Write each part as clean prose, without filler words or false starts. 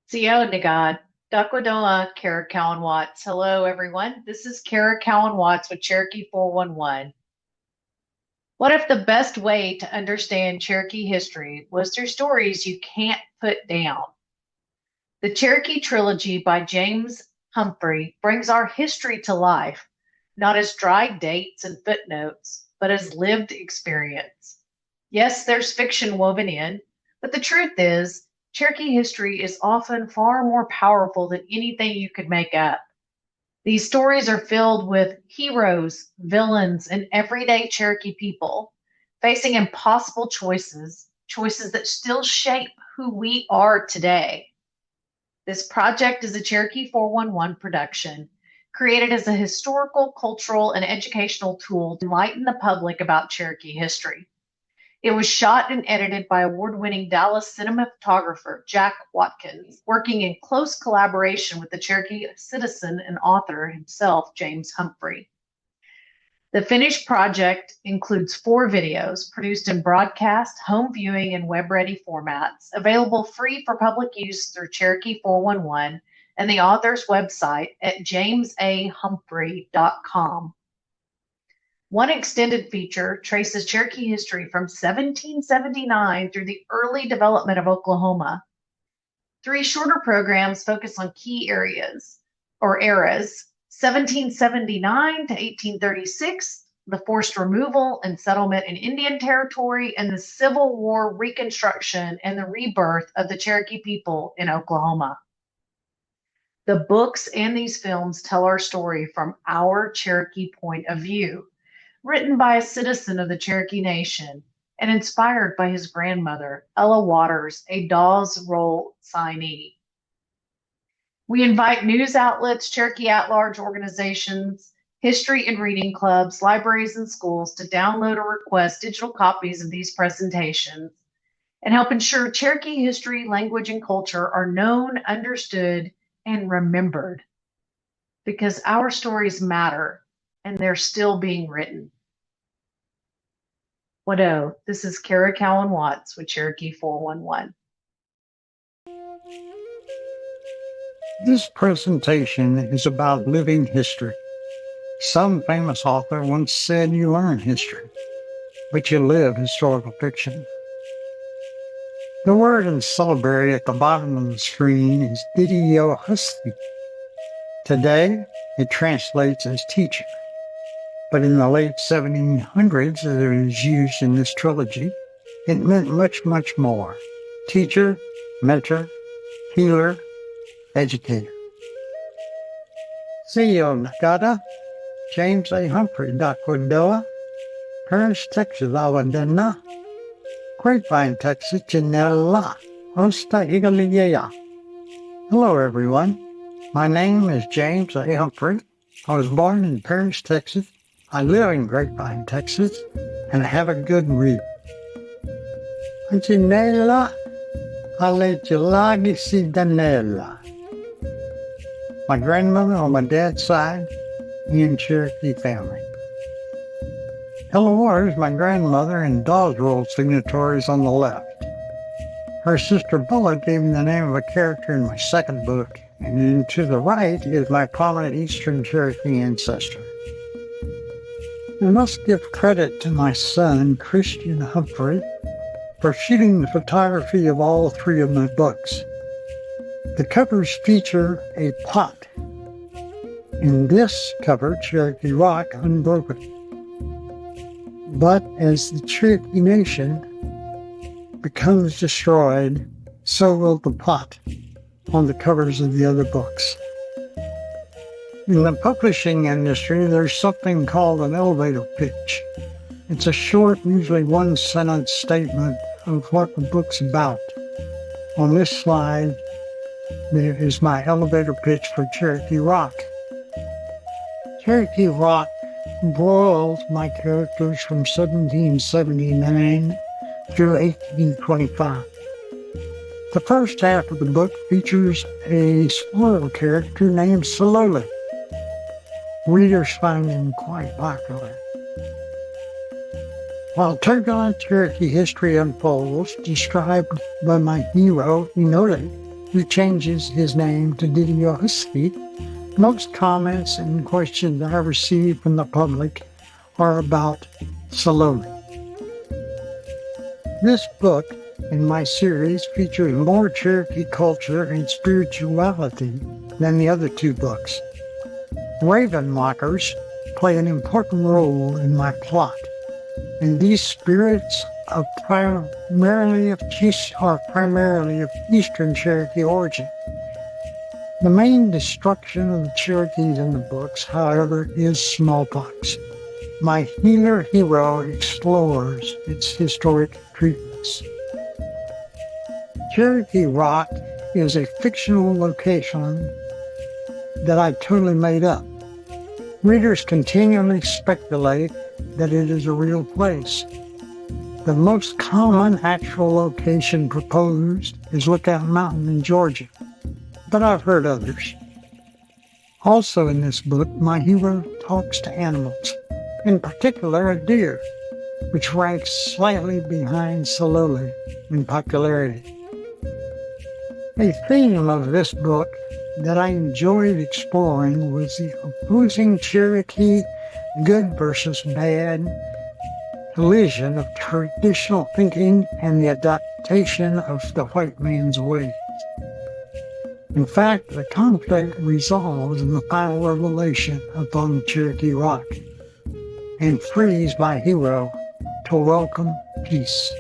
Sio Nagad, Dakwadoa, Cara Cowan Watts. Hello, everyone. This is Cara Cowan Watts with Cherokee 411. What if the best way to understand Cherokee history was through stories you can't put down? The Cherokee Trilogy by James Humphrey brings our history to life, not as dry dates and footnotes, but as lived experience. Yes, there's fiction woven in, but the truth is, Cherokee history is often far more powerful than anything you could make up. These stories are filled with heroes, villains, and everyday Cherokee people facing impossible choices, choices that still shape who we are today. This project is a Cherokee 411 production created as a historical, cultural, and educational tool to enlighten the public about Cherokee history. It was shot and edited by award-winning Dallas cinematographer Jack Watkins, working in close collaboration with the Cherokee citizen and author himself, James Humphrey. The finished project includes 4 videos produced in broadcast, home viewing, and web-ready formats, available free for public use through Cherokee 411 and the author's website at jamesahumphrey.com. One extended feature traces Cherokee history from 1779 through the early development of Oklahoma. 3 shorter programs focus on key areas or eras: 1779 to 1836, the forced removal and settlement in Indian Territory, and the Civil War reconstruction and the rebirth of the Cherokee people in Oklahoma. The books and these films tell our story from our Cherokee point of view, written by a citizen of the Cherokee Nation and inspired by his grandmother, Ella Waters, a Dawes Roll signee. We invite news outlets, Cherokee at-large organizations, history and reading clubs, libraries, and schools to download or request digital copies of these presentations and help ensure Cherokee history, language, and culture are known, understood, and remembered. Because our stories matter and they're still being written. Wado, this is Cara Cowan Watts with Cherokee 411. This presentation is about living history. Some famous author once said you learn history, but you live historical fiction. The word in syllabary at the bottom of the screen is Husky. Today, it translates as teacher, but in the late 1700s, as it was used in this trilogy, it meant much, much more. Teacher, mentor, healer, educator. CEO Nakata, James A Humphrey, Dakwadoa, Paris, Texas, Awadena, Grapevine, Texas, Janela, Osta Igaliya. Hello, everyone. My name is James A Humphrey. I was born in Paris, Texas. I live in Grapevine, Texas, and I have a good read. Janela, Alejilagi Sidanela. My grandmother on my dad's side, and Cherokee family. Ella Waters, my grandmother, and Dawes Roll signatories on the left. Her sister Bullet gave me the name of a character in my second book, and then to the right is my prominent Eastern Cherokee ancestor. I must give credit to my son, Christian Humphrey, for shooting the photography of all 3 of my books. The covers feature a pot. In this cover, Cherokee Rock, unbroken. But as the Cherokee Nation becomes destroyed, so will the pot on the covers of the other books. In the publishing industry, there's something called an elevator pitch. It's a short, usually 1-sentence statement of what the book's about. On this slide, there is my elevator pitch for Cherokee Rock. Cherokee Rock broils my characters from 1779 through 1825. The first half of the book features a squirrel character named Saloli. Readers find him quite popular. While turbulent Cherokee history unfolds, described by my hero, Enoli, who changes his name to Didioski. Most comments and questions I receive from the public are about Saloli. This book in my series features more Cherokee culture and spirituality than the other two books. Raven mockers play an important role in my plot, and these spirits are primarily of Eastern Cherokee origin. The main destruction of the Cherokees in the books, however, is smallpox. My healer hero explores its historic treatments. Cherokee Rock is a fictional location that I totally made up. Readers continually speculate that it is a real place. The most common actual location proposed is Lookout Mountain in Georgia, but I've heard others. Also in this book, my hero talks to animals, in particular a deer, which ranks slightly behind Saloli in popularity. A theme of this book that I enjoyed exploring was the opposing Cherokee good versus bad collision of traditional thinking and the adaptation of the white man's ways. In fact, the conflict resolves in the final revelation upon Cherokee Rock and frees my hero to welcome peace.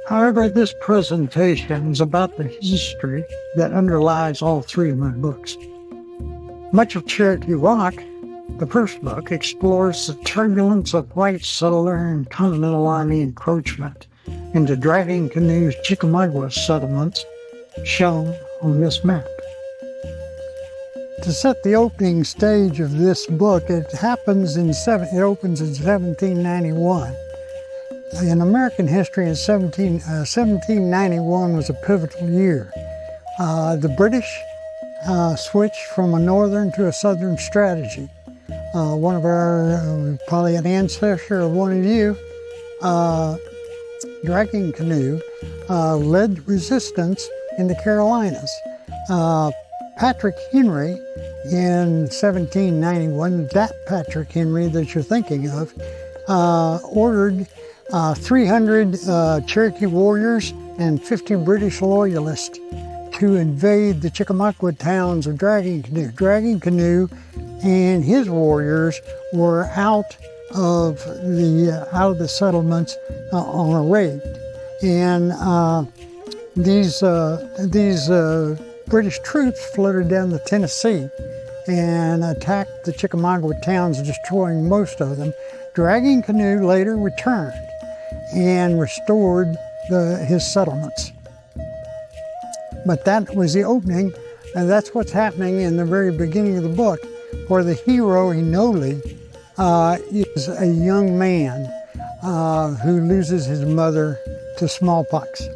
However, this presentation is about the history that underlies all three of my books. Much of Cherokee Rock, the first book, explores the turbulence of white settler and Continental Army encroachment into Dragging Canoe's Chickamauga settlements shown on this map. To set the opening stage of this book, it opens in 1791. In American history, 1791 was a pivotal year. The British switched from a northern to a southern strategy. One of our, probably an ancestor of one of you, Dragging Canoe, led resistance in the Carolinas. Patrick Henry in 1791, that Patrick Henry that you're thinking of, ordered 300 Cherokee warriors and 50 British loyalists to invade the Chickamauga towns of Dragging Canoe. Dragging Canoe and his warriors were out of the settlements on a raid, and these British troops floated down the Tennessee and attacked the Chickamauga towns, destroying most of them. Dragging Canoe later returned and restored his settlements. But that was the opening, and that's what's happening in the very beginning of the book, where the hero, Enoli, is a young man who loses his mother to smallpox.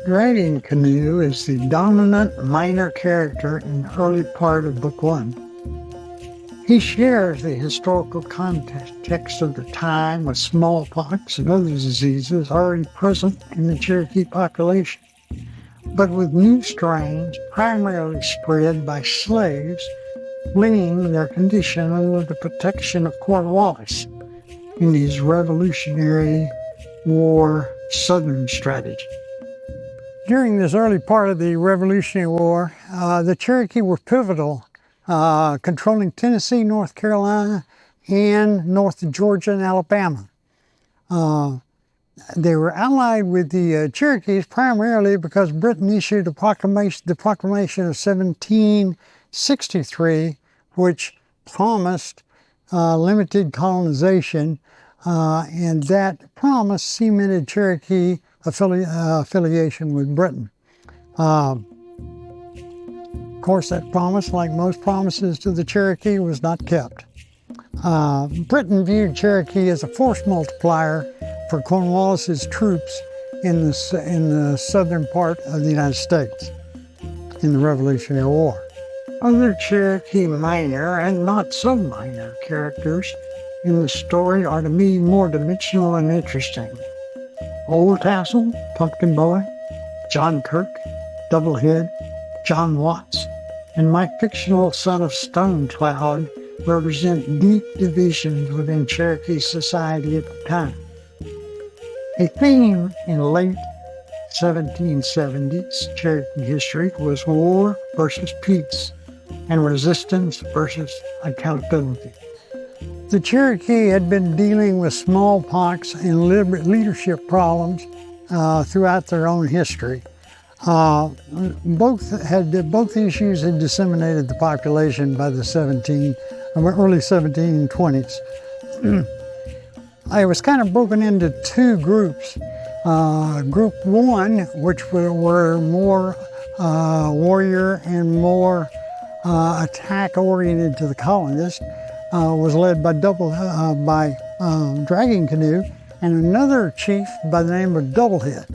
Dragging Canoe is the dominant minor character in the early part of Book 1. He shares the historical context of the time with smallpox and other diseases already present in the Cherokee population, but with new strains primarily spread by slaves fleeing their condition under the protection of Cornwallis in his Revolutionary War Southern strategy. During this early part of the Revolutionary War, the Cherokee were pivotal, controlling Tennessee, North Carolina, and north of Georgia and Alabama. They were allied with the Cherokees primarily because Britain issued the Proclamation of 1763, which promised limited colonization, and that promise cemented Cherokee affiliation with Britain. Of course, that promise, like most promises to the Cherokee, was not kept. Britain viewed Cherokee as a force multiplier for Cornwallis's troops in the southern part of the United States in the Revolutionary War. Other Cherokee minor and not so minor characters in the story are to me more dimensional and interesting. Old Tassel, Pumpkin Boy, John Kirk, Doublehead, John Watts, and my fictional son of Stone Cloud represent deep divisions within Cherokee society at the time. A theme in late 1770s Cherokee history was war versus peace and resistance versus accountability. The Cherokee had been dealing with smallpox and leadership problems throughout their own history. Both issues had disseminated the population by the early 1720s. It was kind of broken into two groups. Group one, which were more warrior and more attack-oriented to the colonists, was led by Dragging Canoe and another chief by the name of Doublehead.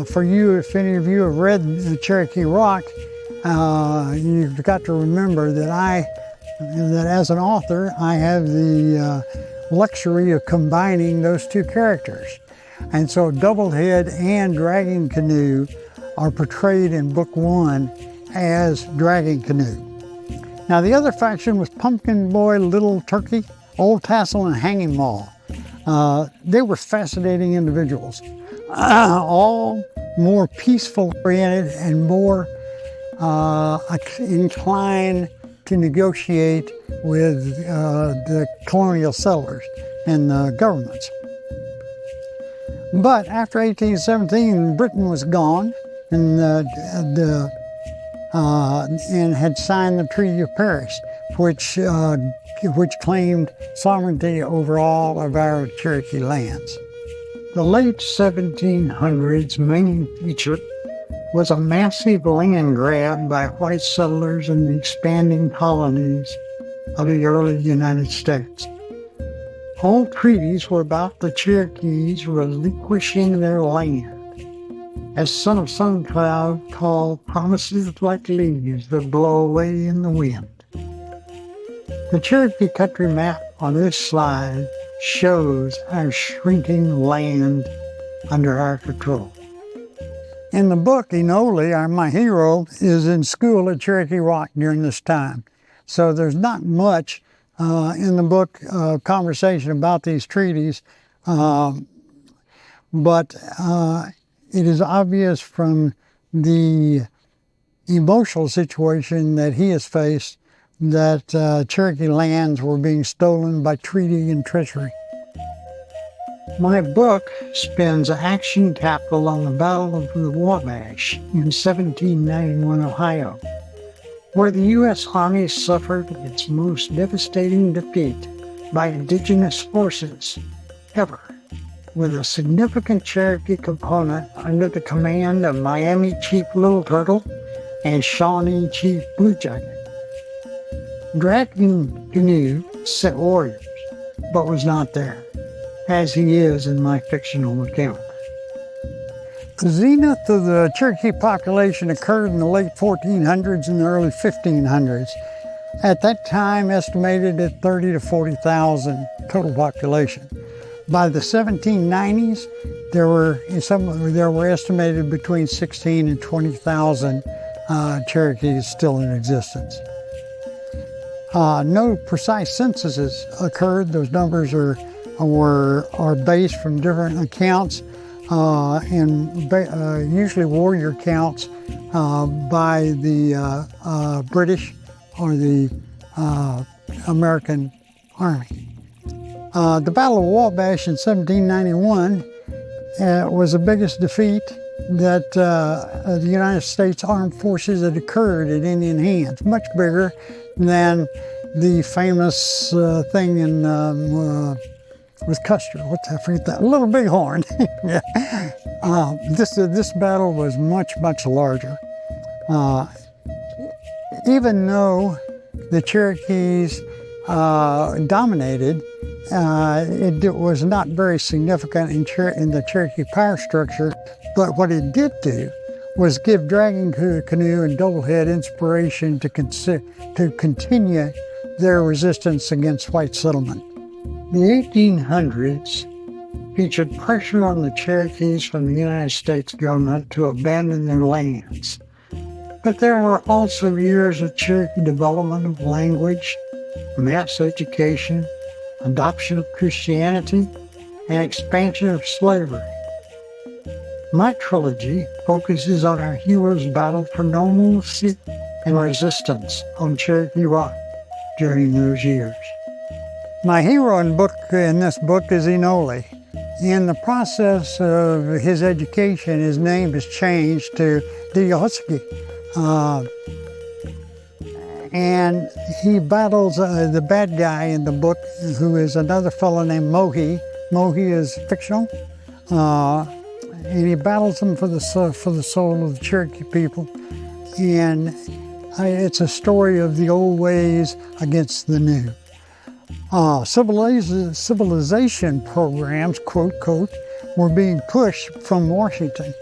For you, if any of you have read the Cherokee Rock, you've got to remember that as an author, I have the luxury of combining those two characters. And so Doublehead and Dragging Canoe are portrayed in book one as Dragging Canoe. Now the other faction was Pumpkin Boy, Little Turkey, Old Tassel, and Hanging Maw. They were fascinating individuals, all more peaceful oriented and more inclined to negotiate with the colonial settlers and the governments. But after 1817, Britain was gone and had signed the Treaty of Paris, which claimed sovereignty over all of our Cherokee lands. The late 1700s main feature was a massive land grab by white settlers in the expanding colonies of the early United States. All treaties were about the Cherokees relinquishing their land, as Son of Sun Cloud called promises like leaves that blow away in the wind. The Cherokee country map on this slide shows our shrinking land under our control. In the book, Enoli, my hero, is in school at Cherokee Rock during this time. So there's not much in the book conversation about these treaties, but it is obvious from the emotional situation that he has faced that Cherokee lands were being stolen by treaty and treachery. My book spends action capital on the Battle of the Wabash in 1791 Ohio, where the U.S. Army suffered its most devastating defeat by indigenous forces ever, with a significant Cherokee component under the command of Miami Chief Little Turtle and Shawnee Chief Blue Jacket. Dragging Canoe sent warriors, but was not there, as he is in my fictional account. The zenith of the Cherokee population occurred in the late 1400s and the early 1500s. At that time, estimated at 30 to 40,000 total population. By the 1790s, there were estimated between 16 and 20,000 Cherokees still in existence. No precise censuses occurred. Those numbers are based from different accounts and usually warrior counts by the British or the American Army. The Battle of Wabash in 1791 was the biggest defeat that the United States Armed Forces had occurred at Indian hands, much bigger than the famous thing in with Custer. I forget that? Little Bighorn. Yeah. This battle was much larger. Even though the Cherokees dominated, it was not very significant in the Cherokee power structure. But what it did do was give Dragging Canoe and Doublehead inspiration to continue their resistance against white settlement. The 1800s featured pressure on the Cherokees from the United States government to abandon their lands. But there were also years of Cherokee development of language, mass education, adoption of Christianity, and expansion of slavery. My trilogy focuses on our heroes' battle for normalcy and resistance on Cherokee Rock during those years. My hero in this book is Enoli. In the process of his education, his name is changed to Diyotsky. And he battles the bad guy in the book, who is another fellow named Mohi. Mohi is fictional. And he battles him for the soul of the Cherokee people. And it's a story of the old ways against the new. Civilization programs, quote, quote, were being pushed from Washington.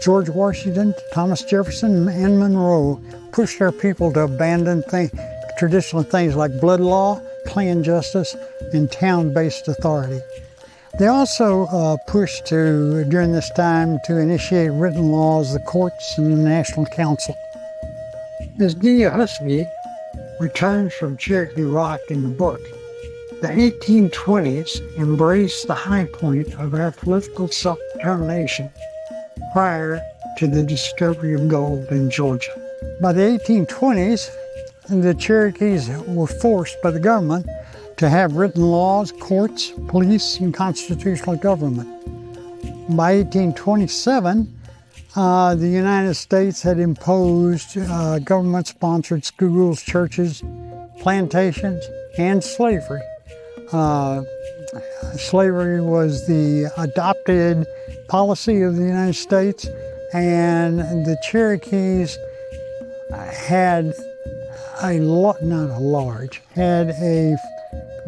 George Washington, Thomas Jefferson, and Monroe pushed our people to abandon traditional things like blood law, clan justice, and town-based authority. They also pushed during this time, to initiate written laws, the courts, and the National Council. As Diyotsky returns from Cherokee Rock in the book, the 1820s embraced the high point of our political self-determination prior to the discovery of gold in Georgia. By the 1820s, the Cherokees were forced by the government to have written laws, courts, police, and constitutional government. By 1827, the United States had imposed government-sponsored schools, churches, plantations, and slavery. Slavery was the adopted policy of the United States, and the Cherokees had a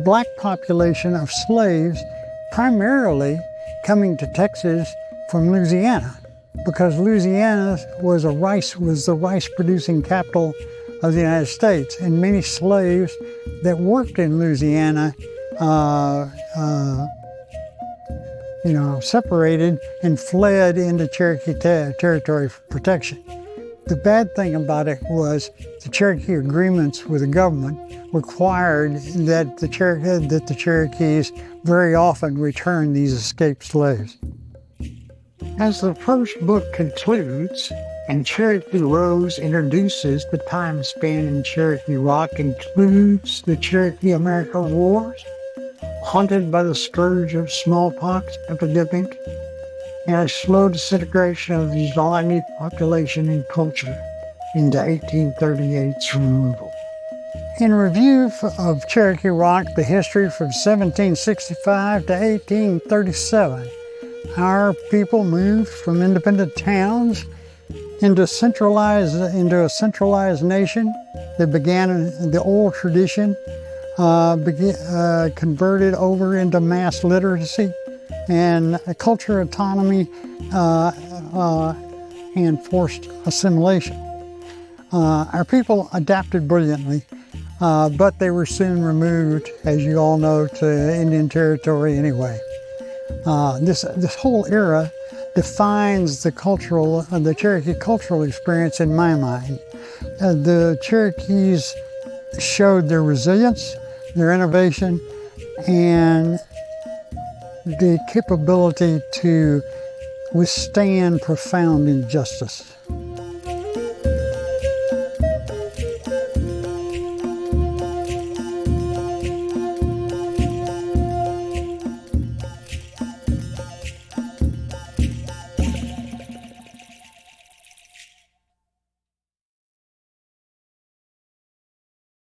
black population of slaves, primarily coming to Texas from Louisiana, because Louisiana was the rice-producing capital of the United States, and many slaves that worked in Louisiana, separated and fled into Cherokee territory for protection. The bad thing about it was the Cherokee agreements with the government required that the Cherokees very often return these escaped slaves. As the first book concludes, and Cherokee Rose introduces the time span in Cherokee Rock includes the Cherokee-America Wars, haunted by the scourge of smallpox epidemic, and a slow disintegration of the Saloli population and culture into 1838's removal. In review of Cherokee Rock, the history from 1765 to 1837, our people moved from independent towns into a centralized nation that began the oral tradition, converted over into mass literacy and culture autonomy and forced assimilation. Our people adapted brilliantly, but they were soon removed, as you all know, to Indian Territory anyway. This whole era defines the Cherokee cultural experience in my mind. The Cherokees showed their resilience, their innovation, and the capability to withstand profound injustice.